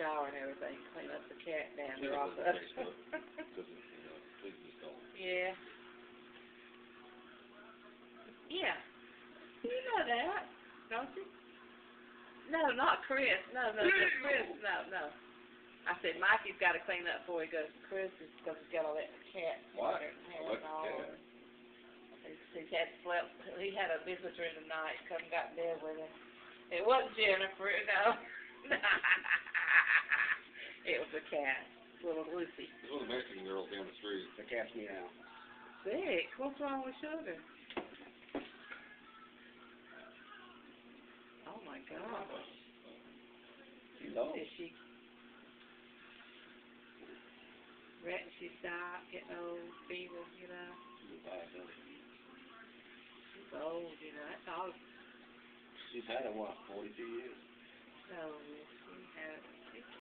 shower and everything, clean up the cat down She there doesn't also. take stuff, because, please just don't. Yeah. Yeah. You know that, don't you? No, not Chris. No, Chris, no. I said Mikey's got to clean up before he goes to Chris because he's got all that cat What? hair and What all cat? over. He's had slept. He had a visitor tonight. Come and got in bed with him. It wasn't Jennifer. No. It was a cat, little Lucy. There's one of the Mexican girls down the street. The cat's meow. Sick. What's wrong with Sugar? Oh my gosh. She's old. Is she? She's died, getting old, fever, you know. She's old, you know. That dog. She's had it, what, 42 years? No, she had